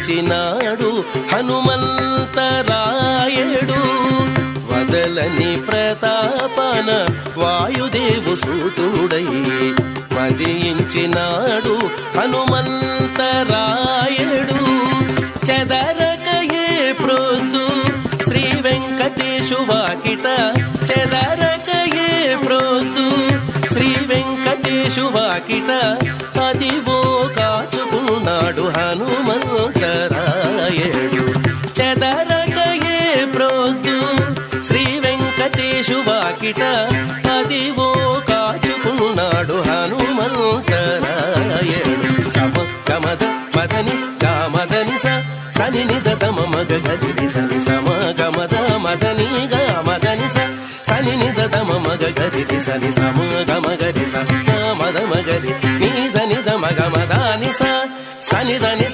మదియించినాడు హనుమంతరాయుడు. వదలని ప్రతాపన వాయుదేవు సూతుడై మదియించినాడు హనుమంతరాయుడు. చెదరకయే ప్రోస్తు శ్రీ వెంకటేశు వాకిట, చెదరకయే ప్రోస్తు శ్రీ వెంకటేశు వాకిట, అదివో కాచుకున్నాడు హనుమంతరాయుడు. చెదరకయే ప్రోస్తు శ్రీ వెంకటేశు వాకిట, అదివో కాచుకున్నాడు హనుమంతరాయుడు. సమ గమద మదని గామదని సని నిద తమ మగ గది సని సమ గమద మదని గామదని సని నిద తమ మగ గది సని సమ గమ గది స మద మగది నిద నిద మగ మదాని సని దని